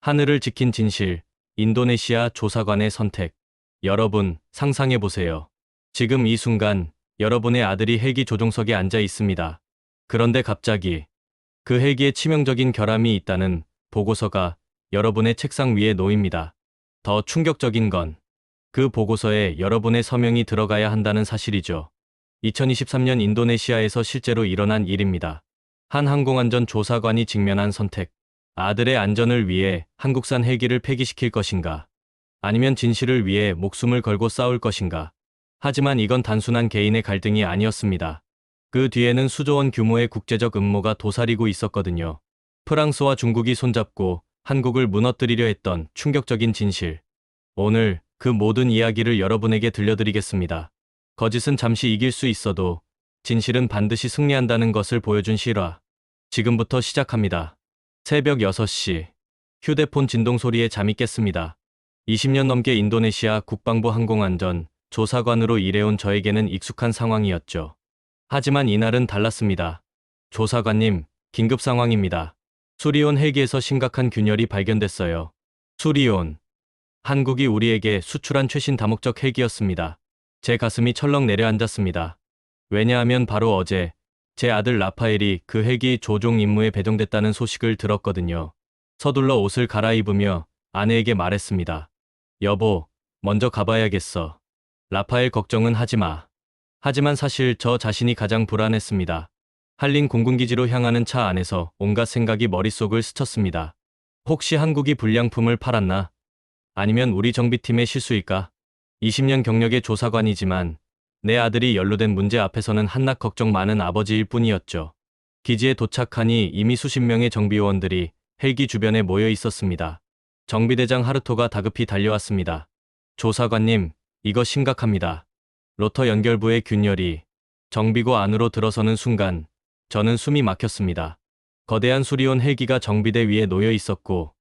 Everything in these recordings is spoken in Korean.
하늘을 지킨 진실, 인도네시아 조사관의 선택. 여러분, 상상해보세요. 지금 이 순간, 여러분의 아들이 헬기 조종석에 앉아 있습니다. 그런데 갑자기, 그 헬기에 치명적인 결함이 있다는 보고서가 여러분의 책상 위에 놓입니다. 더 충격적인 건, 그 보고서에 여러분의 서명이 들어가야 한다는 사실이죠. 2023년 인도네시아에서 실제로 일어난 일입니다. 한 항공안전 조사관이 직면한 선택. 아들의 안전을 위해 한국산 헬기를 폐기시킬 것인가? 아니면 진실을 위해 목숨을 걸고 싸울 것인가? 하지만 이건 단순한 개인의 갈등이 아니었습니다. 그 뒤에는 수조 원 규모의 국제적 음모가 도사리고 있었거든요. 프랑스와 중국이 손잡고 한국을 무너뜨리려 했던 충격적인 진실. 오늘 그 모든 이야기를 여러분에게 들려드리겠습니다. 거짓은 잠시 이길 수 있어도 진실은 반드시 승리한다는 것을 보여준 실화. 지금부터 시작합니다. 새벽 6시. 휴대폰 진동 소리에 잠이 깼습니다. 20년 넘게 인도네시아 국방부 항공안전 조사관으로 일해온 저에게는 익숙한 상황이었죠. 하지만 이날은 달랐습니다. 조사관님, 긴급 상황입니다. 수리온 헬기에서 심각한 균열이 발견됐어요. 수리온. 한국이 우리에게 수출한 최신 다목적 헬기였습니다. 제 가슴이 철렁 내려앉았습니다. 왜냐하면 바로 어제 제 아들 라파엘이 그 헬기 조종 임무에 배정됐다는 소식을 들었거든요. 서둘러 옷을 갈아입으며 아내에게 말했습니다. 여보, 먼저 가봐야겠어. 라파엘 걱정은 하지 마. 하지만 사실 저 자신이 가장 불안했습니다. 한린 공군기지로 향하는 차 안에서 온갖 생각이 머릿속을 스쳤습니다. 혹시 한국이 불량품을 팔았나? 아니면 우리 정비팀의 실수일까? 20년 경력의 조사관이지만 내 아들이 연루된 문제 앞에서는 한낱 걱정 많은 아버지일 뿐이었죠. 기지에 도착하니 이미 수십 명의 정비요원들이 헬기 주변에 모여 있었습니다. 정비대장 하르토가 다급히 달려왔습니다. 조사관님, 이거 심각합니다. 로터 연결부의 균열이 정비고 안으로 들어서는 순간 저는 숨이 막혔습니다. 거대한 수리온 헬기가 정비대 위에 놓여 있었고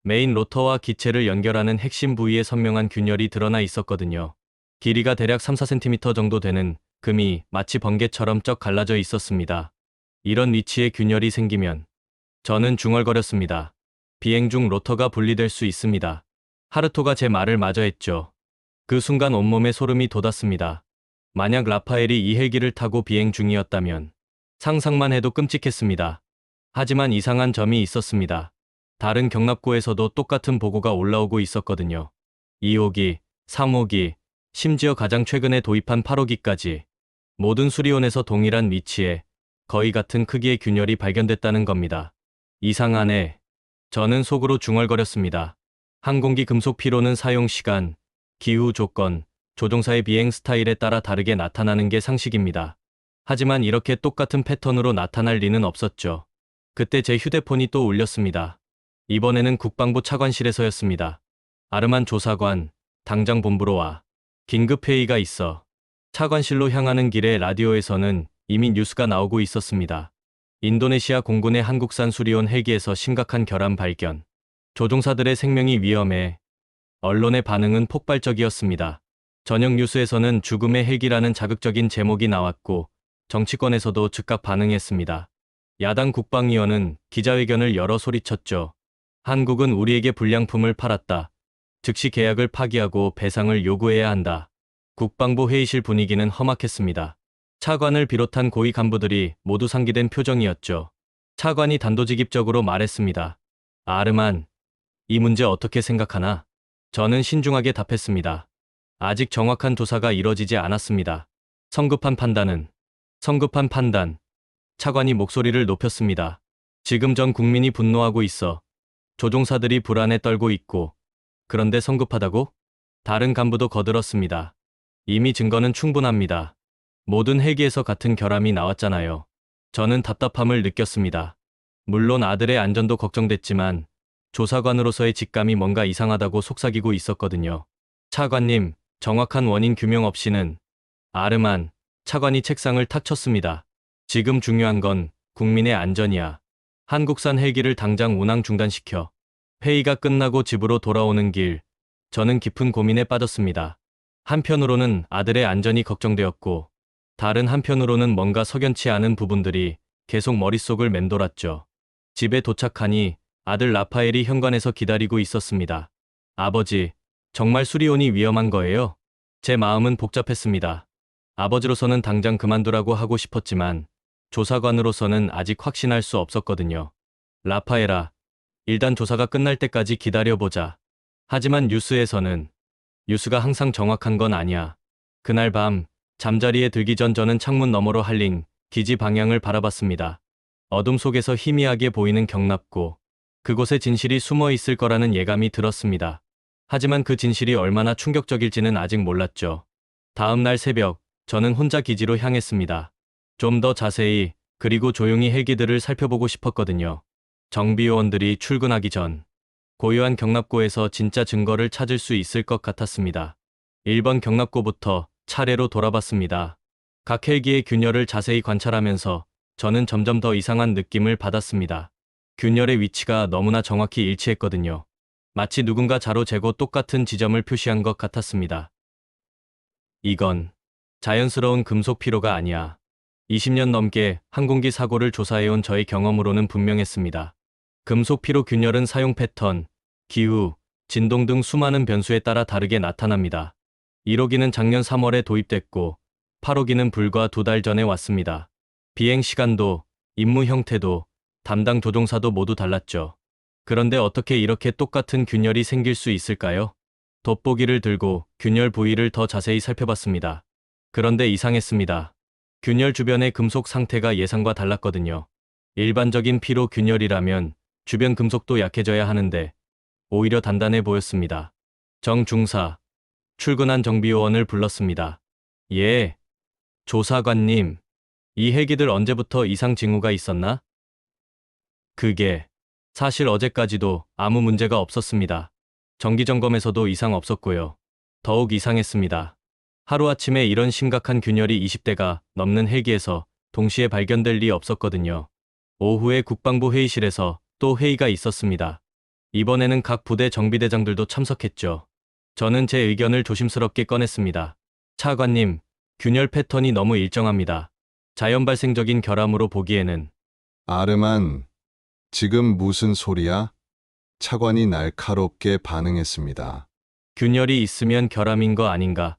메인 로터와 기체를 연결하는 핵심 부위에 선명한 균열이 드러나 있었거든요. 길이가 대략 3-4cm 정도 되는 금이 마치 번개처럼 쩍 갈라져 있었습니다. 이런 위치에 균열이 생기면 저는 중얼거렸습니다. 비행 중 로터가 분리될 수 있습니다. 하르토가 제 말을 마저했죠. 그 순간 온몸에 소름이 돋았습니다. 만약 라파엘이 이 헬기를 타고 비행 중이었다면 상상만 해도 끔찍했습니다. 하지만 이상한 점이 있었습니다. 다른 경납고에서도 똑같은 보고가 올라오고 있었거든요. 2호기, 3호기, 심지어 가장 최근에 도입한 8호기까지 모든 수리온에서 동일한 위치에 거의 같은 크기의 균열이 발견됐다는 겁니다. 이상하네. 저는 속으로 중얼거렸습니다. 항공기 금속 피로는 사용 시간, 기후 조건, 조종사의 비행 스타일에 따라 다르게 나타나는 게 상식입니다. 하지만 이렇게 똑같은 패턴으로 나타날 리는 없었죠. 그때 제 휴대폰이 또 울렸습니다. 이번에는 국방부 차관실에서였습니다. 아르만 조사관, 당장 본부로 와. 긴급 회의가 있어. 차관실로 향하는 길에 라디오에서는 이미 뉴스가 나오고 있었습니다. 인도네시아 공군의 한국산 수리온 헬기에서 심각한 결함 발견. 조종사들의 생명이 위험해. 언론의 반응은 폭발적이었습니다. 저녁 뉴스에서는 죽음의 헬기라는 자극적인 제목이 나왔고 정치권에서도 즉각 반응했습니다. 야당 국방위원은 기자회견을 열어 소리쳤죠. 한국은 우리에게 불량품을 팔았다. 즉시 계약을 파기하고 배상을 요구해야 한다. 국방부 회의실 분위기는 험악했습니다. 차관을 비롯한 고위 간부들이 모두 상기된 표정이었죠. 차관이 단도직입적으로 말했습니다. 아르만, 이 문제 어떻게 생각하나? 저는 신중하게 답했습니다. 아직 정확한 조사가 이뤄지지 않았습니다. 성급한 판단. 차관이 목소리를 높였습니다. 지금 전 국민이 분노하고 있어. 조종사들이 불안에 떨고 있고. 그런데 성급하다고? 다른 간부도 거들었습니다. 이미 증거는 충분합니다. 모든 헬기에서 같은 결함이 나왔잖아요. 저는 답답함을 느꼈습니다. 물론 아들의 안전도 걱정됐지만 조사관으로서의 직감이 뭔가 이상하다고 속삭이고 있었거든요. 차관님, 정확한 원인 규명 없이는. 아르만, 차관이 책상을 탁 쳤습니다. 지금 중요한 건 국민의 안전이야. 한국산 헬기를 당장 운항 중단시켜. 회의가 끝나고 집으로 돌아오는 길, 저는 깊은 고민에 빠졌습니다. 한편으로는 아들의 안전이 걱정되었고, 다른 한편으로는 뭔가 석연치 않은 부분들이 계속 머릿속을 맴돌았죠. 집에 도착하니 아들 라파엘이 현관에서 기다리고 있었습니다. 아버지, 정말 수리온이 위험한 거예요? 제 마음은 복잡했습니다. 아버지로서는 당장 그만두라고 하고 싶었지만 조사관으로서는 아직 확신할 수 없었거든요. 라파엘아, 일단 조사가 끝날 때까지 기다려보자. 하지만 뉴스가 항상 정확한 건 아니야. 그날 밤, 잠자리에 들기 전 저는 창문 너머로 할링 기지 방향을 바라봤습니다. 어둠 속에서 희미하게 보이는 경납고, 그곳에 진실이 숨어 있을 거라는 예감이 들었습니다. 하지만 그 진실이 얼마나 충격적일지는 아직 몰랐죠. 다음 날 새벽, 저는 혼자 기지로 향했습니다. 좀 더 자세히, 그리고 조용히 헬기들을 살펴보고 싶었거든요. 정비요원들이 출근하기 전, 고요한 경납고에서 진짜 증거를 찾을 수 있을 것 같았습니다. 1번 경납고부터 차례로 돌아봤습니다. 각 헬기의 균열을 자세히 관찰하면서 저는 점점 더 이상한 느낌을 받았습니다. 균열의 위치가 너무나 정확히 일치했거든요. 마치 누군가 자로 재고 똑같은 지점을 표시한 것 같았습니다. 이건 자연스러운 금속 피로가 아니야. 20년 넘게 항공기 사고를 조사해온 저의 경험으로는 분명했습니다. 금속 피로 균열은 사용 패턴, 기후, 진동 등 수많은 변수에 따라 다르게 나타납니다. 1호기는 작년 3월에 도입됐고 8호기는 불과 2달 전에 왔습니다. 비행 시간도, 임무 형태도, 담당 조종사도 모두 달랐죠. 그런데 어떻게 이렇게 똑같은 균열이 생길 수 있을까요? 돋보기를 들고 균열 부위를 더 자세히 살펴봤습니다. 그런데 이상했습니다. 균열 주변의 금속 상태가 예상과 달랐거든요. 일반적인 피로 균열이라면 주변 금속도 약해져야 하는데 오히려 단단해 보였습니다. 정 중사, 출근한 정비요원을 불렀습니다. 예, 조사관님, 이 헬기들 언제부터 이상 징후가 있었나? 그게 사실 어제까지도 아무 문제가 없었습니다. 정기점검에서도 이상 없었고요. 더욱 이상했습니다. 하루아침에 이런 심각한 균열이 20대가 넘는 헬기에서 동시에 발견될 리 없었거든요. 오후에 국방부 회의실에서 또 회의가 있었습니다. 이번에는 각 부대 정비대장들도 참석했죠. 저는 제 의견을 조심스럽게 꺼냈습니다. 차관님, 균열 패턴이 너무 일정합니다. 자연 발생적인 결함으로 보기에는. 아르만, 지금 무슨 소리야? 차관이 날카롭게 반응했습니다. 균열이 있으면 결함인 거 아닌가.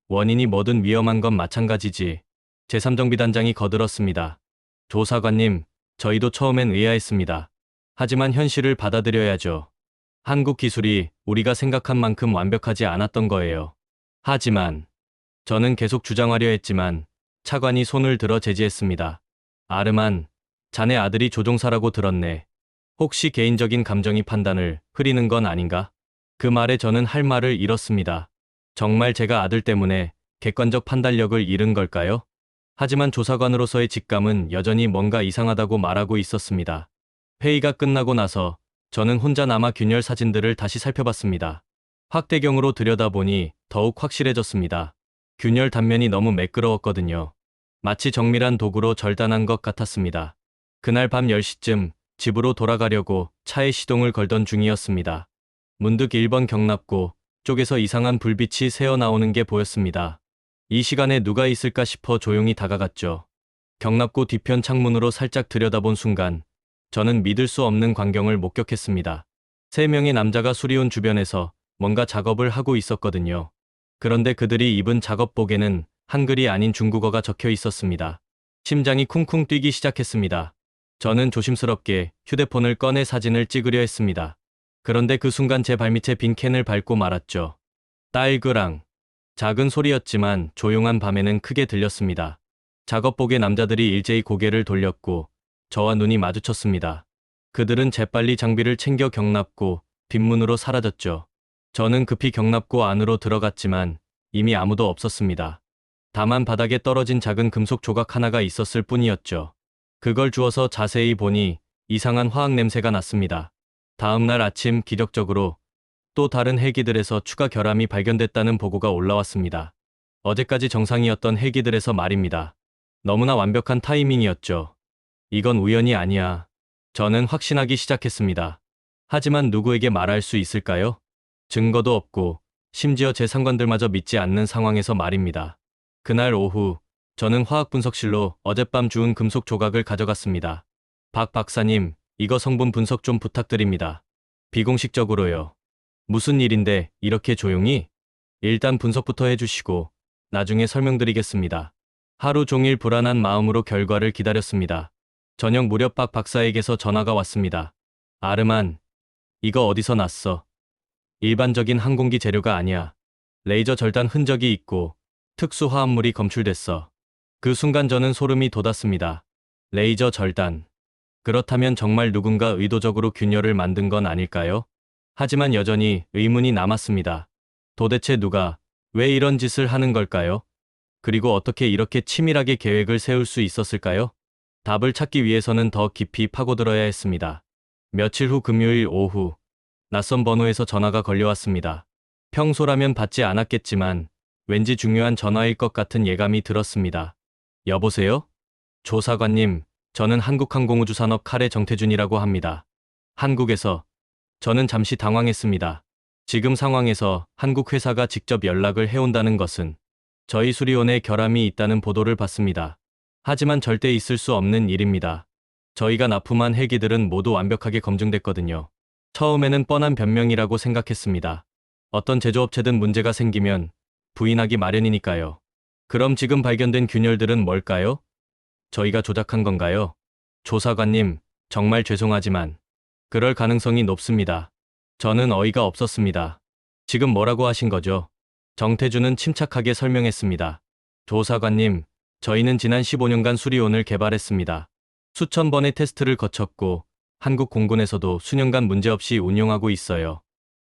원인이 뭐든 위험한 건 마찬가지지. 제3정비단장이 거들었습니다. 조사관님, 저희도 처음엔 의아했습니다. 하지만 현실을 받아들여야죠. 한국 기술이 우리가 생각한 만큼 완벽하지 않았던 거예요. 하지만 저는 계속 주장하려 했지만 차관이 손을 들어 제지했습니다. 아르만, 자네 아들이 조종사라고 들었네. 혹시 개인적인 감정이 판단을 흐리는 건 아닌가? 그 말에 저는 할 말을 잃었습니다. 정말 제가 아들 때문에 객관적 판단력을 잃은 걸까요? 하지만 조사관으로서의 직감은 여전히 뭔가 이상하다고 말하고 있었습니다. 회의가 끝나고 나서 저는 혼자 남아 균열 사진들을 다시 살펴봤습니다. 확대경으로 들여다보니 더욱 확실해졌습니다. 균열 단면이 너무 매끄러웠거든요. 마치 정밀한 도구로 절단한 것 같았습니다. 그날 밤 10시쯤 집으로 돌아가려고 차에 시동을 걸던 중이었습니다. 문득 1번 경납고 쪽에서 이상한 불빛이 새어나오는 게 보였습니다. 이 시간에 누가 있을까 싶어 조용히 다가갔죠. 경납고 뒤편 창문으로 살짝 들여다본 순간 저는 믿을 수 없는 광경을 목격했습니다. 3명의 남자가 수리온 주변에서 뭔가 작업을 하고 있었거든요. 그런데 그들이 입은 작업복에는 한글이 아닌 중국어가 적혀 있었습니다. 심장이 쿵쿵 뛰기 시작했습니다. 저는 조심스럽게 휴대폰을 꺼내 사진을 찍으려 했습니다. 그런데 그 순간 제 발밑에 빈 캔을 밟고 말았죠. 딸그랑. 작은 소리였지만 조용한 밤에는 크게 들렸습니다. 작업복의 남자들이 일제히 고개를 돌렸고 저와 눈이 마주쳤습니다. 그들은 재빨리 장비를 챙겨 경납고 뒷문으로 사라졌죠. 저는 급히 경납고 안으로 들어갔지만 이미 아무도 없었습니다. 다만 바닥에 떨어진 작은 금속 조각 하나가 있었을 뿐이었죠. 그걸 주워서 자세히 보니 이상한 화학 냄새가 났습니다. 다음 날 아침 기적적으로 또 다른 헬기들에서 추가 결함이 발견됐다는 보고가 올라왔습니다. 어제까지 정상이었던 헬기들에서 말입니다. 너무나 완벽한 타이밍이었죠. 이건 우연이 아니야. 저는 확신하기 시작했습니다. 하지만 누구에게 말할 수 있을까요? 증거도 없고 심지어 제 상관들마저 믿지 않는 상황에서 말입니다. 그날 오후 저는 화학분석실로 어젯밤 주운 금속 조각을 가져갔습니다. 박 박사님, 이거 성분 분석 좀 부탁드립니다. 비공식적으로요. 무슨 일인데 이렇게 조용히? 일단 분석부터 해주시고 나중에 설명드리겠습니다. 하루 종일 불안한 마음으로 결과를 기다렸습니다. 저녁 무렵 박 박사에게서 전화가 왔습니다. 아르만, 이거 어디서 났어? 일반적인 항공기 재료가 아니야. 레이저 절단 흔적이 있고 특수 화합물이 검출됐어. 그 순간 저는 소름이 돋았습니다. 레이저 절단. 그렇다면 정말 누군가 의도적으로 균열을 만든 건 아닐까요? 하지만 여전히 의문이 남았습니다. 도대체 누가, 왜 이런 짓을 하는 걸까요? 그리고 어떻게 이렇게 치밀하게 계획을 세울 수 있었을까요? 답을 찾기 위해서는 더 깊이 파고들어야 했습니다. 며칠 후 금요일 오후, 낯선 번호에서 전화가 걸려왔습니다. 평소라면 받지 않았겠지만 왠지 중요한 전화일 것 같은 예감이 들었습니다. 여보세요? 조사관님, 저는 한국항공우주산업 칼의 정태준이라고 합니다. 한국에서. 저는 잠시 당황했습니다. 지금 상황에서 한국 회사가 직접 연락을 해온다는 것은 저희 수리원에 결함이 있다는 보도를 받습니다. 하지만 절대 있을 수 없는 일입니다. 저희가 납품한 헬기들은 모두 완벽하게 검증됐거든요. 처음에는 뻔한 변명이라고 생각했습니다. 어떤 제조업체든 문제가 생기면 부인하기 마련이니까요. 그럼 지금 발견된 균열들은 뭘까요? 저희가 조작한 건가요? 조사관님, 정말 죄송하지만 그럴 가능성이 높습니다. 저는 어이가 없었습니다. 지금 뭐라고 하신 거죠? 정태준은 침착하게 설명했습니다. 조사관님, 저희는 지난 15년간 수리온을 개발했습니다. 수천 번의 테스트를 거쳤고 한국 공군에서도 수년간 문제없이 운용하고 있어요.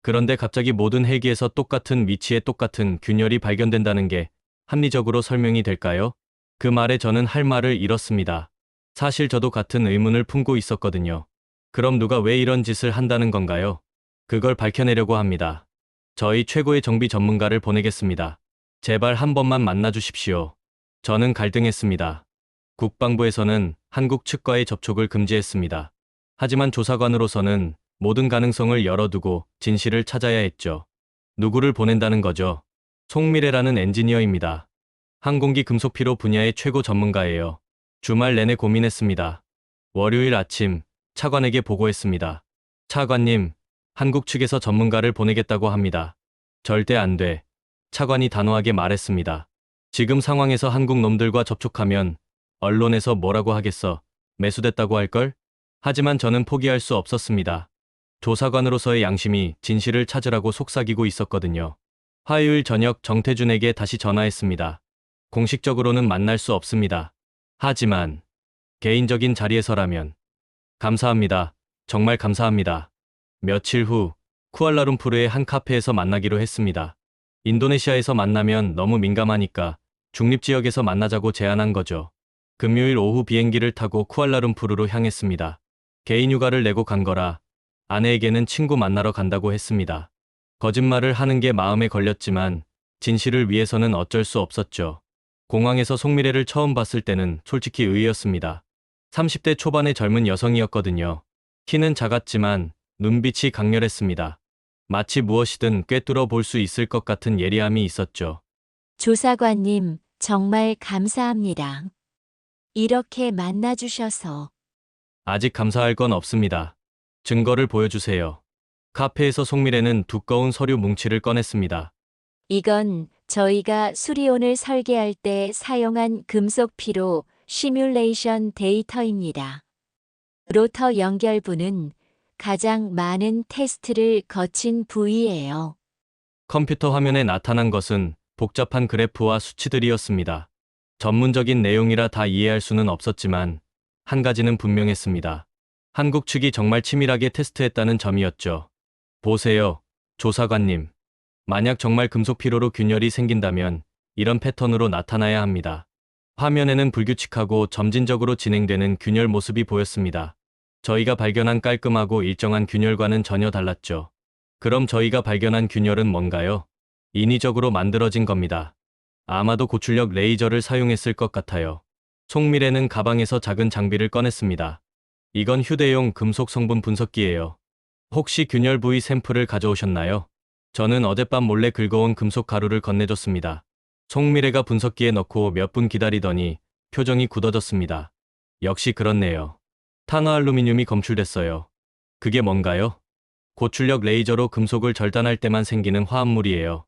그런데 갑자기 모든 헬기에서 똑같은 위치에 똑같은 균열이 발견된다는 게 합리적으로 설명이 될까요? 그 말에 저는 할 말을 잃었습니다. 사실 저도 같은 의문을 품고 있었거든요. 그럼 누가 왜 이런 짓을 한다는 건가요? 그걸 밝혀내려고 합니다. 저희 최고의 정비 전문가를 보내겠습니다. 제발 한 번만 만나 주십시오. 저는 갈등했습니다. 국방부에서는 한국 측과의 접촉을 금지했습니다. 하지만 조사관으로서는 모든 가능성을 열어두고 진실을 찾아야 했죠. 누구를 보낸다는 거죠? 송미래라는 엔지니어입니다. 항공기 금속 피로 분야의 최고 전문가예요. 주말 내내 고민했습니다. 월요일 아침 차관에게 보고했습니다. 차관님, 한국 측에서 전문가를 보내겠다고 합니다. 절대 안 돼. 차관이 단호하게 말했습니다. 지금 상황에서 한국 놈들과 접촉하면 언론에서 뭐라고 하겠어. 매수됐다고 할걸? 하지만 저는 포기할 수 없었습니다. 조사관으로서의 양심이 진실을 찾으라고 속삭이고 있었거든요. 화요일 저녁 정태준에게 다시 전화했습니다. 공식적으로는 만날 수 없습니다. 하지만 개인적인 자리에서라면 감사합니다. 정말 감사합니다. 며칠 후 쿠알라룸푸르의 한 카페에서 만나기로 했습니다. 인도네시아에서 만나면 너무 민감하니까 중립지역에서 만나자고 제안한 거죠. 금요일 오후 비행기를 타고 쿠알라룸푸르로 향했습니다. 개인 휴가를 내고 간 거라 아내에게는 친구 만나러 간다고 했습니다. 거짓말을 하는 게 마음에 걸렸지만 진실을 위해서는 어쩔 수 없었죠. 공항에서 송미래를 처음 봤을 때는 솔직히 의외였습니다. 30대 초반의 젊은 여성이었거든요. 키는 작았지만 눈빛이 강렬했습니다. 마치 무엇이든 꿰뚫어 볼 수 있을 것 같은 예리함이 있었죠. 조사관님, 정말 감사합니다. 이렇게 만나주셔서. 아직 감사할 건 없습니다. 증거를 보여주세요. 카페에서 송미래는 두꺼운 서류 뭉치를 꺼냈습니다. 이건 저희가 수리온을 설계할 때 사용한 금속 피로 시뮬레이션 데이터입니다. 로터 연결부는 가장 많은 테스트를 거친 부위예요. 컴퓨터 화면에 나타난 것은 복잡한 그래프와 수치들이었습니다. 전문적인 내용이라 다 이해할 수는 없었지만 한 가지는 분명했습니다. 한국 측이 정말 치밀하게 테스트했다는 점이었죠. 보세요, 조사관님. 만약 정말 금속 피로로 균열이 생긴다면 이런 패턴으로 나타나야 합니다. 화면에는 불규칙하고 점진적으로 진행되는 균열 모습이 보였습니다. 저희가 발견한 깔끔하고 일정한 균열과는 전혀 달랐죠. 그럼 저희가 발견한 균열은 뭔가요? 인위적으로 만들어진 겁니다. 아마도 고출력 레이저를 사용했을 것 같아요. 송미래는 가방에서 작은 장비를 꺼냈습니다. 이건 휴대용 금속 성분 분석기예요. 혹시 균열 부위 샘플을 가져오셨나요? 저는 어젯밤 몰래 긁어온 금속 가루를 건네줬습니다. 송미래가 분석기에 넣고 몇 분 기다리더니 표정이 굳어졌습니다. 역시 그렇네요. 탄화알루미늄이 검출됐어요. 그게 뭔가요? 고출력 레이저로 금속을 절단할 때만 생기는 화합물이에요.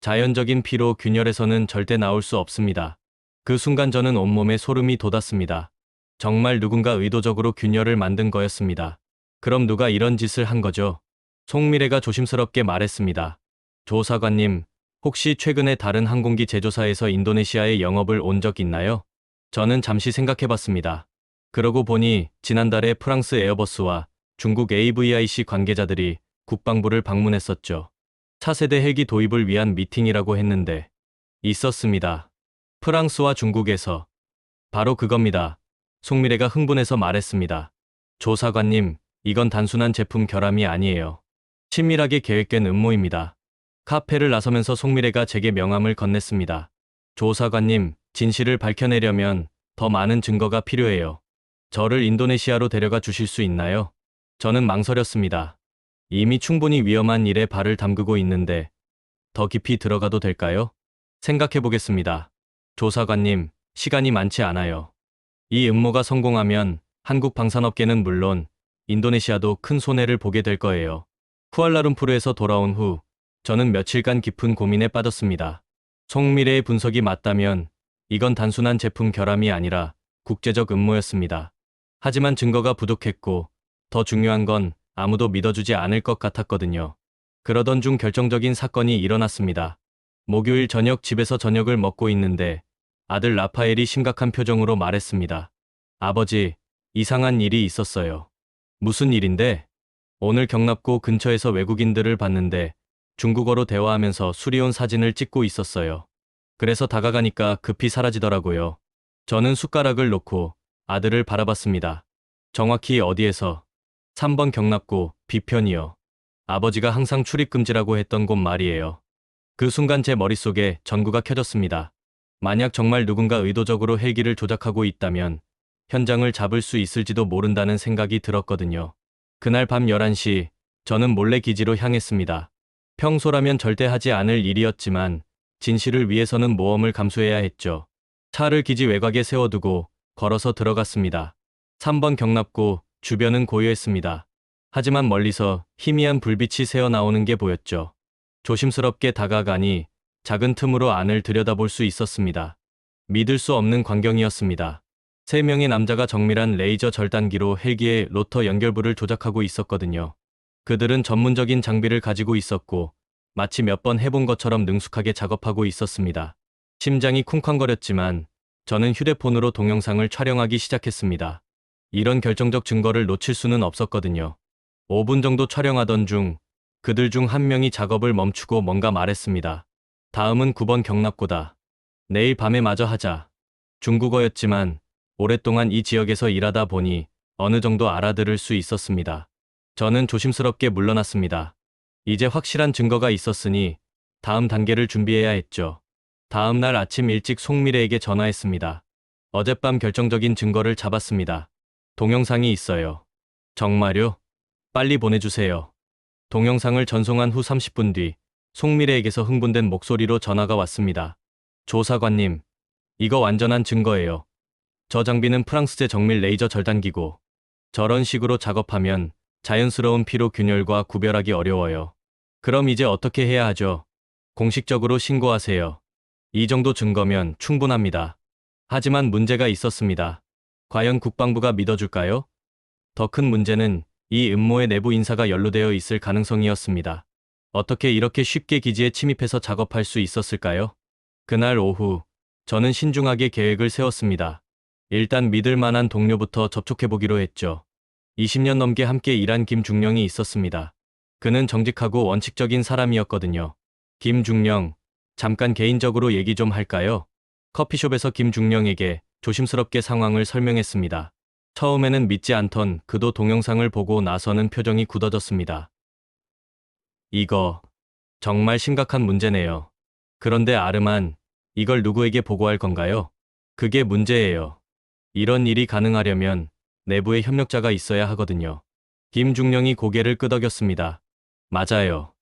자연적인 피로 균열에서는 절대 나올 수 없습니다. 그 순간 저는 온몸에 소름이 돋았습니다. 정말 누군가 의도적으로 균열을 만든 거였습니다. 그럼 누가 이런 짓을 한 거죠? 송미래가 조심스럽게 말했습니다. 조사관님, 혹시 최근에 다른 항공기 제조사에서 인도네시아에 영업을 온 적 있나요? 저는 잠시 생각해봤습니다. 그러고 보니 지난달에 프랑스 에어버스와 중국 AVIC 관계자들이 국방부를 방문했었죠. 차세대 헬기 도입을 위한 미팅이라고 했는데 있었습니다. 프랑스와 중국에서. 바로 그겁니다. 송미래가 흥분해서 말했습니다. 조사관님, 이건 단순한 제품 결함이 아니에요. 친밀하게 계획된 음모입니다. 카페를 나서면서 송미래가 제게 명함을 건넸습니다. 조사관님, 진실을 밝혀내려면 더 많은 증거가 필요해요. 저를 인도네시아로 데려가 주실 수 있나요? 저는 망설였습니다. 이미 충분히 위험한 일에 발을 담그고 있는데 더 깊이 들어가도 될까요? 생각해 보겠습니다. 조사관님, 시간이 많지 않아요. 이 음모가 성공하면 한국 방산업계는 물론 인도네시아도 큰 손해를 보게 될 거예요. 쿠알라룸푸르에서 돌아온 후 저는 며칠간 깊은 고민에 빠졌습니다. 송미래의 분석이 맞다면 이건 단순한 제품 결함이 아니라 국제적 음모였습니다. 하지만 증거가 부족했고 더 중요한 건 아무도 믿어주지 않을 것 같았거든요. 그러던 중 결정적인 사건이 일어났습니다. 목요일 저녁 집에서 저녁을 먹고 있는데 아들 라파엘이 심각한 표정으로 말했습니다. 아버지, 이상한 일이 있었어요. 무슨 일인데? 오늘 경납고 근처에서 외국인들을 봤는데 중국어로 대화하면서 수리온 사진을 찍고 있었어요. 그래서 다가가니까 급히 사라지더라고요. 저는 숟가락을 놓고 아들을 바라봤습니다. 정확히 어디에서? 3번 경납고 B편이요. 아버지가 항상 출입금지라고 했던 곳 말이에요. 그 순간 제 머릿속에 전구가 켜졌습니다. 만약 정말 누군가 의도적으로 헬기를 조작하고 있다면 현장을 잡을 수 있을지도 모른다는 생각이 들었거든요. 그날 밤 11시, 저는 몰래 기지로 향했습니다. 평소라면 절대 하지 않을 일이었지만 진실을 위해서는 모험을 감수해야 했죠. 차를 기지 외곽에 세워두고 걸어서 들어갔습니다. 3번 경납고 주변은 고요했습니다. 하지만 멀리서 희미한 불빛이 새어나오는 게 보였죠. 조심스럽게 다가가니 작은 틈으로 안을 들여다볼 수 있었습니다. 믿을 수 없는 광경이었습니다. 3명의 남자가 정밀한 레이저 절단기로 헬기의 로터 연결부를 조작하고 있었거든요. 그들은 전문적인 장비를 가지고 있었고 마치 몇 번 해본 것처럼 능숙하게 작업하고 있었습니다. 심장이 쿵쾅거렸지만 저는 휴대폰으로 동영상을 촬영하기 시작했습니다. 이런 결정적 증거를 놓칠 수는 없었거든요. 5분 정도 촬영하던 중 그들 중 한 명이 작업을 멈추고 뭔가 말했습니다. 다음은 9번 경납고다. 내일 밤에 마저 하자. 중국어였지만 오랫동안 이 지역에서 일하다 보니 어느 정도 알아들을 수 있었습니다. 저는 조심스럽게 물러났습니다. 이제 확실한 증거가 있었으니 다음 단계를 준비해야 했죠. 다음 날 아침 일찍 송미래에게 전화했습니다. 어젯밤 결정적인 증거를 잡았습니다. 동영상이 있어요. 정말요? 빨리 보내주세요. 동영상을 전송한 후 30분 뒤 송미래에게서 흥분된 목소리로 전화가 왔습니다. 조사관님, 이거 완전한 증거예요. 저 장비는 프랑스제 정밀 레이저 절단기고 저런 식으로 작업하면 자연스러운 피로 균열과 구별하기 어려워요. 그럼 이제 어떻게 해야 하죠? 공식적으로 신고하세요. 이 정도 증거면 충분합니다. 하지만 문제가 있었습니다. 과연 국방부가 믿어줄까요? 더 큰 문제는 이 음모의 내부 인사가 연루되어 있을 가능성이었습니다. 어떻게 이렇게 쉽게 기지에 침입해서 작업할 수 있었을까요? 그날 오후, 저는 신중하게 계획을 세웠습니다. 일단 믿을 만한 동료부터 접촉해보기로 했죠. 20년 넘게 함께 일한 김중령이 있었습니다. 그는 정직하고 원칙적인 사람이었거든요. 김중령, 잠깐 개인적으로 얘기 좀 할까요? 커피숍에서 김중령에게 조심스럽게 상황을 설명했습니다. 처음에는 믿지 않던 그도 동영상을 보고 나서는 표정이 굳어졌습니다. 이거 정말 심각한 문제네요. 그런데 아르만, 이걸 누구에게 보고할 건가요? 그게 문제예요. 이런 일이 가능하려면 내부에 협력자가 있어야 하거든요. 김중령이 고개를 끄덕였습니다. 맞아요.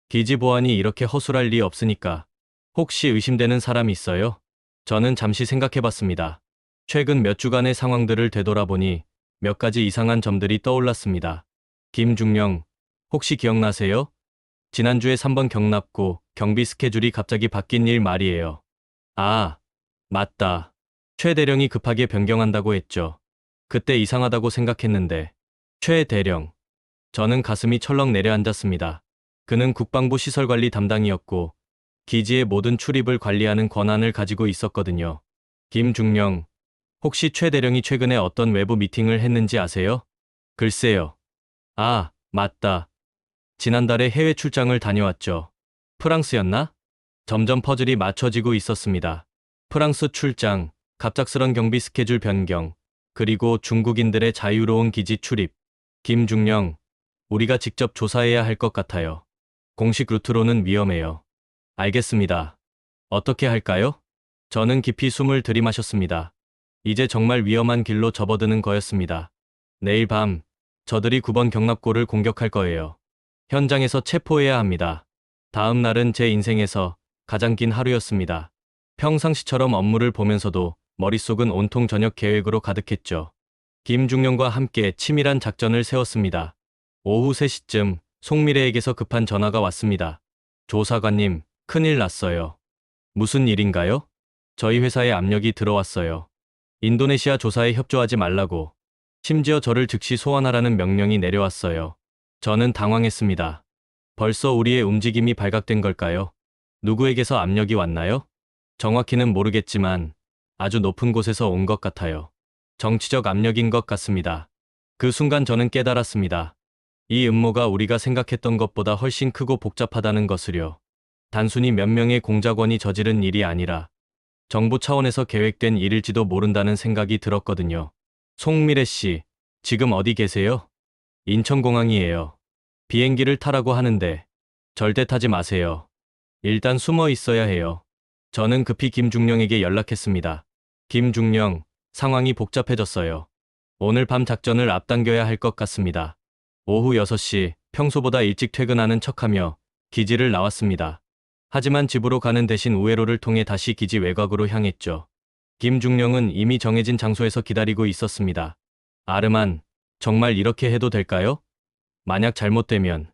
기지 보안이 이렇게 허술할 리 없으니까. 혹시 의심되는 사람 있어요? 저는 잠시 생각해봤습니다. 최근 몇 주간의 상황들을 되돌아보니 몇 가지 이상한 점들이 떠올랐습니다. 김중령, 혹시 기억나세요? 지난주에 3번 경납고 경비 스케줄이 갑자기 바뀐 일 말이에요. 아, 맞다. 최 대령이 급하게 변경한다고 했죠. 그때 이상하다고 생각했는데. 최 대령. 저는 가슴이 철렁 내려앉았습니다. 그는 국방부 시설관리 담당이었고 기지의 모든 출입을 관리하는 권한을 가지고 있었거든요. 김중령, 혹시 최 대령이 최근에 어떤 외부 미팅을 했는지 아세요? 글쎄요. 아, 맞다. 지난달에 해외 출장을 다녀왔죠. 프랑스였나? 점점 퍼즐이 맞춰지고 있었습니다. 프랑스 출장, 갑작스런 경비 스케줄 변경, 그리고 중국인들의 자유로운 기지 출입. 김중령, 우리가 직접 조사해야 할 것 같아요. 공식 루트로는 위험해요. 알겠습니다. 어떻게 할까요? 저는 깊이 숨을 들이마셨습니다. 이제 정말 위험한 길로 접어드는 거였습니다. 내일 밤, 저들이 9번 경납고를 공격할 거예요. 현장에서 체포해야 합니다. 다음 날은 제 인생에서 가장 긴 하루였습니다. 평상시처럼 업무를 보면서도 머릿속은 온통 저녁 계획으로 가득했죠. 김중령과 함께 치밀한 작전을 세웠습니다. 오후 3시쯤 송미래에게서 급한 전화가 왔습니다. 조사관님, 큰일 났어요. 무슨 일인가요? 저희 회사에 압력이 들어왔어요. 인도네시아 조사에 협조하지 말라고. 심지어 저를 즉시 소환하라는 명령이 내려왔어요. 저는 당황했습니다. 벌써 우리의 움직임이 발각된 걸까요? 누구에게서 압력이 왔나요? 정확히는 모르겠지만 아주 높은 곳에서 온 것 같아요. 정치적 압력인 것 같습니다. 그 순간 저는 깨달았습니다. 이 음모가 우리가 생각했던 것보다 훨씬 크고 복잡하다는 것을요. 단순히 몇 명의 공작원이 저지른 일이 아니라 정부 차원에서 계획된 일일지도 모른다는 생각이 들었거든요. 송미래 씨, 지금 어디 계세요? 인천공항이에요. 비행기를 타라고 하는데 절대 타지 마세요. 일단 숨어 있어야 해요. 저는 급히 김중령에게 연락했습니다. 김중령, 상황이 복잡해졌어요. 오늘 밤 작전을 앞당겨야 할 것 같습니다. 오후 6시, 평소보다 일찍 퇴근하는 척하며 기지를 나왔습니다. 하지만 집으로 가는 대신 우회로를 통해 다시 기지 외곽으로 향했죠. 김중령은 이미 정해진 장소에서 기다리고 있었습니다. 아르만, 정말 이렇게 해도 될까요? 만약 잘못되면,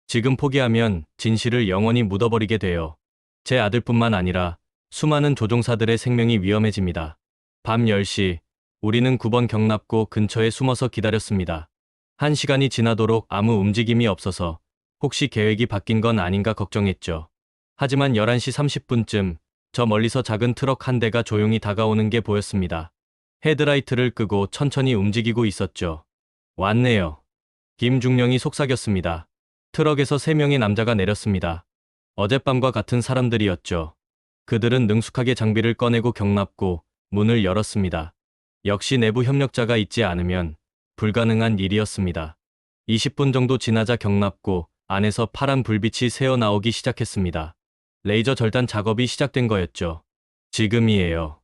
지금 포기하면 진실을 영원히 묻어버리게 돼요. 제 아들뿐만 아니라 수많은 조종사들의 생명이 위험해집니다. 밤 10시, 우리는 9번 경납고 근처에 숨어서 기다렸습니다. 1시간이 지나도록 아무 움직임이 없어서 혹시 계획이 바뀐 건 아닌가 걱정했죠. 하지만 11시 30분쯤 저 멀리서 작은 트럭 한 대가 조용히 다가오는 게 보였습니다. 헤드라이트를 끄고 천천히 움직이고 있었죠. 왔네요. 김중령이 속삭였습니다. 트럭에서 3명의 남자가 내렸습니다. 어젯밤과 같은 사람들이었죠. 그들은 능숙하게 장비를 꺼내고 경납고 문을 열었습니다. 역시 내부 협력자가 있지 않으면 불가능한 일이었습니다. 20분 정도 지나자 경납고 안에서 파란 불빛이 새어나오기 시작했습니다. 레이저 절단 작업이 시작된 거였죠. 지금이에요.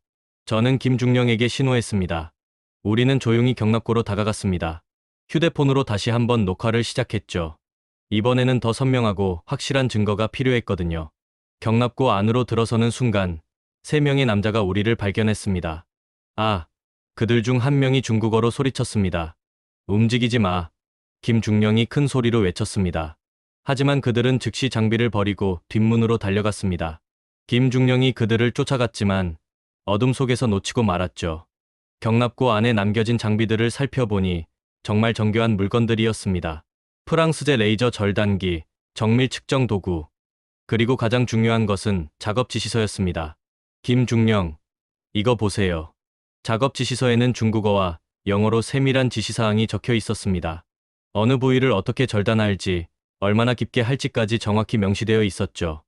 저는 김중령에게 신호했습니다. 우리는 조용히 경납고로 다가갔습니다. 휴대폰으로 다시 한번 녹화를 시작했죠. 이번에는 더 선명하고 확실한 증거가 필요했거든요. 경납고 안으로 들어서는 순간 3명의 남자가 우리를 발견했습니다. 아, 그들 중 한 명이 중국어로 소리쳤습니다. 움직이지 마. 김중령이 큰 소리로 외쳤습니다. 하지만 그들은 즉시 장비를 버리고 뒷문으로 달려갔습니다. 김중령이 그들을 쫓아갔지만 어둠 속에서 놓치고 말았죠. 경납고 안에 남겨진 장비들을 살펴보니 정말 정교한 물건들이었습니다. 프랑스제 레이저 절단기, 정밀 측정 도구, 그리고 가장 중요한 것은 작업 지시서였습니다. 김중령, 이거 보세요. 작업 지시서에는 중국어와 영어로 세밀한 지시사항이 적혀 있었습니다. 어느 부위를 어떻게 절단할지, 얼마나 깊게 할지까지 정확히 명시되어 있었죠.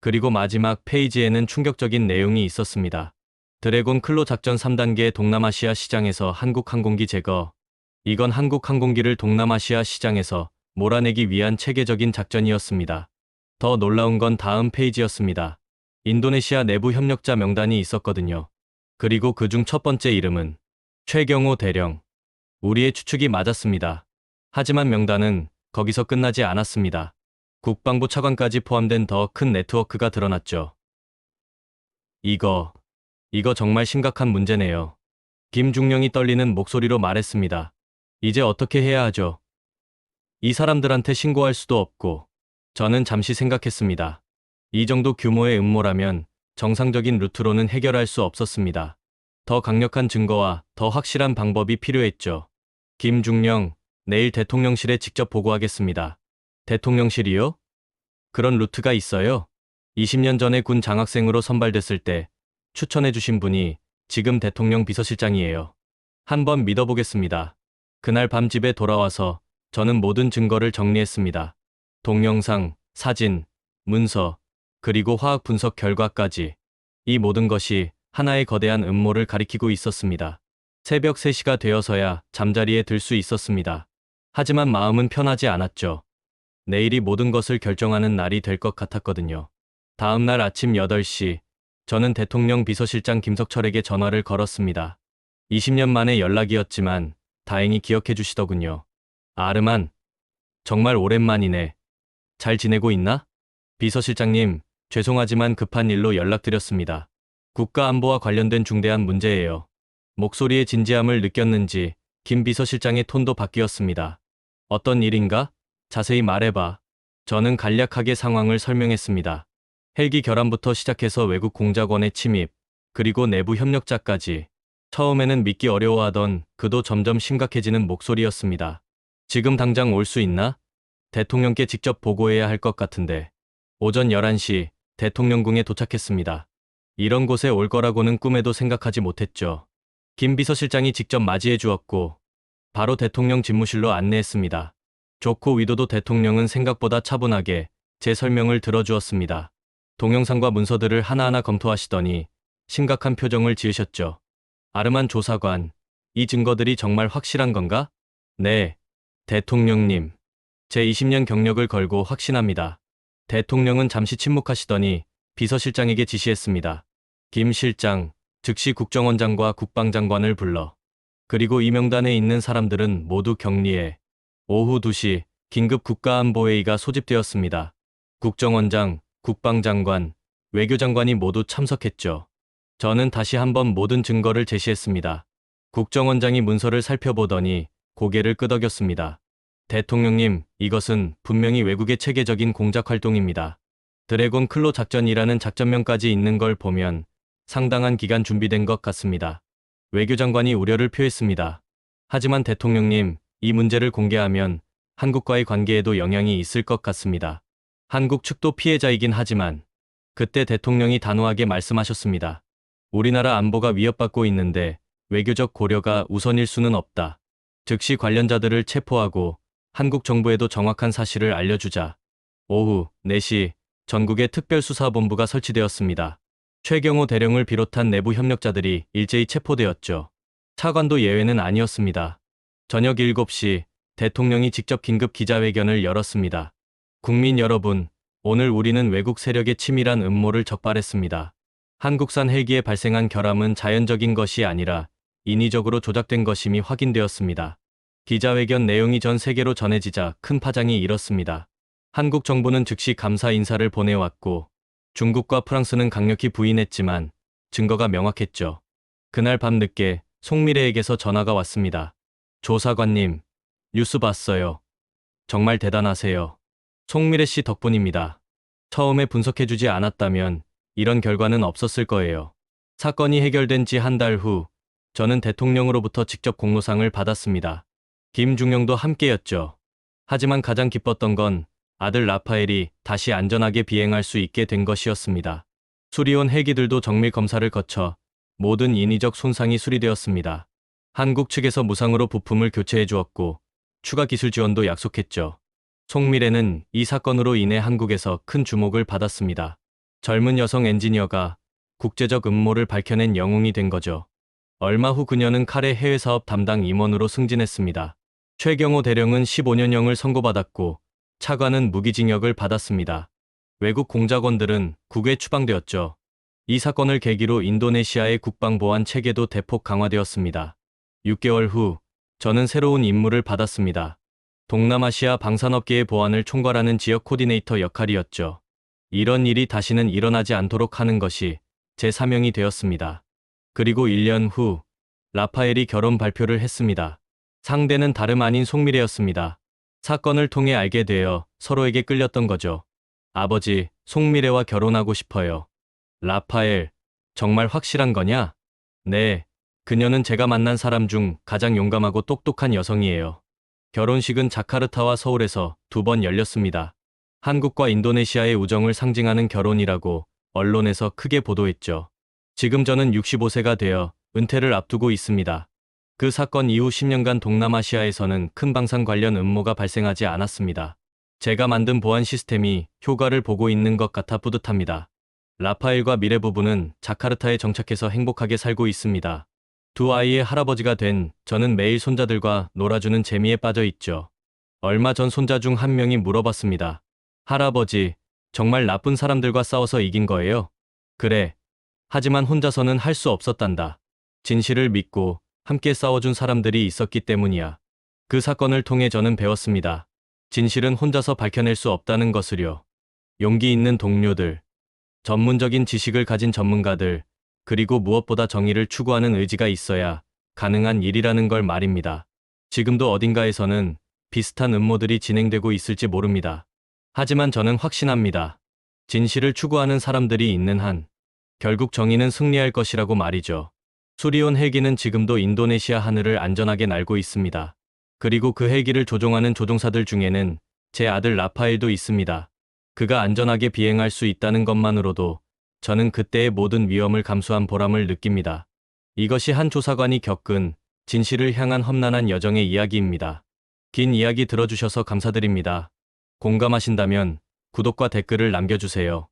그리고 마지막 페이지에는 충격적인 내용이 있었습니다. 드래곤 클로 작전 3단계 동남아시아 시장에서 한국 항공기 제거. 이건 한국 항공기를 동남아시아 시장에서 몰아내기 위한 체계적인 작전이었습니다. 더 놀라운 건 다음 페이지였습니다. 인도네시아 내부 협력자 명단이 있었거든요. 그리고 그중 첫 번째 이름은 최경호 대령. 우리의 추측이 맞았습니다. 하지만 명단은 거기서 끝나지 않았습니다. 국방부 차관까지 포함된 더 큰 네트워크가 드러났죠. 이거 정말 심각한 문제네요. 김중령이 떨리는 목소리로 말했습니다. 이제 어떻게 해야 하죠? 이 사람들한테 신고할 수도 없고. 저는 잠시 생각했습니다. 이 정도 규모의 음모라면 정상적인 루트로는 해결할 수 없었습니다. 더 강력한 증거와 더 확실한 방법이 필요했죠. 김중령, 내일 대통령실에 직접 보고하겠습니다. 대통령실이요? 그런 루트가 있어요? 20년 전에 군 장학생으로 선발됐을 때 추천해주신 분이 지금 대통령 비서실장이에요. 한번 믿어보겠습니다. 그날 밤 집에 돌아와서 저는 모든 증거를 정리했습니다. 동영상, 사진, 문서, 그리고 화학 분석 결과까지. 이 모든 것이 하나의 거대한 음모를 가리키고 있었습니다. 새벽 3시가 되어서야 잠자리에 들 수 있었습니다. 하지만 마음은 편하지 않았죠. 내일이 모든 것을 결정하는 날이 될 것 같았거든요. 다음 날 아침 8시, 저는 대통령 비서실장 김석철에게 전화를 걸었습니다. 20년 만의 연락이었지만 다행히 기억해 주시더군요. 아르만, 정말 오랜만이네. 잘 지내고 있나? 비서실장님, 죄송하지만 급한 일로 연락드렸습니다. 국가안보와 관련된 중대한 문제예요. 목소리의 진지함을 느꼈는지 김 비서실장의 톤도 바뀌었습니다. 어떤 일인가? 자세히 말해봐. 저는 간략하게 상황을 설명했습니다. 헬기 결함부터 시작해서 외국 공작원의 침입, 그리고 내부 협력자까지. 처음에는 믿기 어려워하던 그도 점점 심각해지는 목소리였습니다. 지금 당장 올 수 있나? 대통령께 직접 보고해야 할 것 같은데. 오전 11시 대통령궁에 도착했습니다. 이런 곳에 올 거라고는 꿈에도 생각하지 못했죠. 김 비서실장이 직접 맞이해 주었고 바로 대통령 집무실로 안내했습니다. 좋고 위도도 대통령은 생각보다 차분하게 제 설명을 들어주었습니다. 동영상과 문서들을 하나하나 검토하시더니 심각한 표정을 지으셨죠. 아르만 조사관, 이 증거들이 정말 확실한 건가? 네, 대통령님. 제 20년 경력을 걸고 확신합니다. 대통령은 잠시 침묵하시더니 비서실장에게 지시했습니다. 김 실장, 즉시 국정원장과 국방장관을 불러. 그리고 이 명단에 있는 사람들은 모두 격리해. 오후 2시 긴급 국가안보회의가 소집되었습니다. 국정원장, 국방장관, 외교장관이 모두 참석했죠. 저는 다시 한번 모든 증거를 제시했습니다. 국정원장이 문서를 살펴보더니 고개를 끄덕였습니다. 대통령님, 이것은 분명히 외국의 체계적인 공작 활동입니다. 드래곤 클로 작전이라는 작전명까지 있는 걸 보면 상당한 기간 준비된 것 같습니다. 외교장관이 우려를 표했습니다. 하지만 대통령님, 이 문제를 공개하면 한국과의 관계에도 영향이 있을 것 같습니다. 한국 측도 피해자이긴 하지만 그때 대통령이 단호하게 말씀하셨습니다. 우리나라 안보가 위협받고 있는데 외교적 고려가 우선일 수는 없다. 즉시 관련자들을 체포하고 한국 정부에도 정확한 사실을 알려주자. 오후 4시 전국에 특별수사본부가 설치되었습니다. 최경호 대령을 비롯한 내부 협력자들이 일제히 체포되었죠. 차관도 예외는 아니었습니다. 저녁 7시 대통령이 직접 긴급 기자회견을 열었습니다. 국민 여러분, 오늘 우리는 외국 세력의 치밀한 음모를 적발했습니다. 한국산 헬기에 발생한 결함은 자연적인 것이 아니라 인위적으로 조작된 것임이 확인되었습니다. 기자회견 내용이 전 세계로 전해지자 큰 파장이 일었습니다. 한국 정부는 즉시 감사 인사를 보내왔고 중국과 프랑스는 강력히 부인했지만 증거가 명확했죠. 그날 밤 늦게 송미래에게서 전화가 왔습니다. 조사관님, 뉴스 봤어요. 정말 대단하세요. 송미래 씨 덕분입니다. 처음에 분석해주지 않았다면 이런 결과는 없었을 거예요. 사건이 해결된 지 한 달 후 저는 대통령으로부터 직접 공로상을 받았습니다. 김중령도 함께였죠. 하지만 가장 기뻤던 건 아들 라파엘이 다시 안전하게 비행할 수 있게 된 것이었습니다. 수리온 헬기들도 정밀 검사를 거쳐 모든 인위적 손상이 수리되었습니다. 한국 측에서 무상으로 부품을 교체해 주었고 추가 기술 지원도 약속했죠. 송미래는 이 사건으로 인해 한국에서 큰 주목을 받았습니다. 젊은 여성 엔지니어가 국제적 음모를 밝혀낸 영웅이 된 거죠. 얼마 후 그녀는 칼의 해외 사업 담당 임원으로 승진했습니다. 최경호 대령은 15년형을 선고받았고 차관은 무기징역을 받았습니다. 외국 공작원들은 국외에 추방되었죠. 이 사건을 계기로 인도네시아의 국방보안 체계도 대폭 강화되었습니다. 6개월 후 저는 새로운 임무를 받았습니다. 동남아시아 방산업계의 보안을 총괄하는 지역 코디네이터 역할이었죠. 이런 일이 다시는 일어나지 않도록 하는 것이 제 사명이 되었습니다. 그리고 1년 후 라파엘이 결혼 발표를 했습니다. 상대는 다름 아닌 송미래였습니다. 사건을 통해 알게 되어 서로에게 끌렸던 거죠. 아버지, 송미래와 결혼하고 싶어요. 라파엘, 정말 확실한 거냐? 네, 그녀는 제가 만난 사람 중 가장 용감하고 똑똑한 여성이에요. 결혼식은 자카르타와 서울에서 2번 열렸습니다. 한국과 인도네시아의 우정을 상징하는 결혼이라고 언론에서 크게 보도했죠. 지금 저는 65세가 되어 은퇴를 앞두고 있습니다. 그 사건 이후 10년간 동남아시아에서는 큰 방산 관련 음모가 발생하지 않았습니다. 제가 만든 보안 시스템이 효과를 보고 있는 것 같아 뿌듯합니다. 라파엘과 미래 부부는 자카르타에 정착해서 행복하게 살고 있습니다. 2아이의 할아버지가 된 저는 매일 손자들과 놀아주는 재미에 빠져 있죠. 얼마 전 손자 중 한 명이 물어봤습니다. 할아버지, 정말 나쁜 사람들과 싸워서 이긴 거예요? 그래. 하지만 혼자서는 할 수 없었단다. 진실을 믿고 함께 싸워준 사람들이 있었기 때문이야. 그 사건을 통해 저는 배웠습니다. 진실은 혼자서 밝혀낼 수 없다는 것을요. 용기 있는 동료들, 전문적인 지식을 가진 전문가들, 그리고 무엇보다 정의를 추구하는 의지가 있어야 가능한 일이라는 걸 말입니다. 지금도 어딘가에서는 비슷한 음모들이 진행되고 있을지 모릅니다. 하지만 저는 확신합니다. 진실을 추구하는 사람들이 있는 한, 결국 정의는 승리할 것이라고 말이죠. 수리온 헬기는 지금도 인도네시아 하늘을 안전하게 날고 있습니다. 그리고 그 헬기를 조종하는 조종사들 중에는 제 아들 라파엘도 있습니다. 그가 안전하게 비행할 수 있다는 것만으로도 저는 그때의 모든 위험을 감수한 보람을 느낍니다. 이것이 한 조사관이 겪은 진실을 향한 험난한 여정의 이야기입니다. 긴 이야기 들어주셔서 감사드립니다. 공감하신다면 구독과 댓글을 남겨주세요.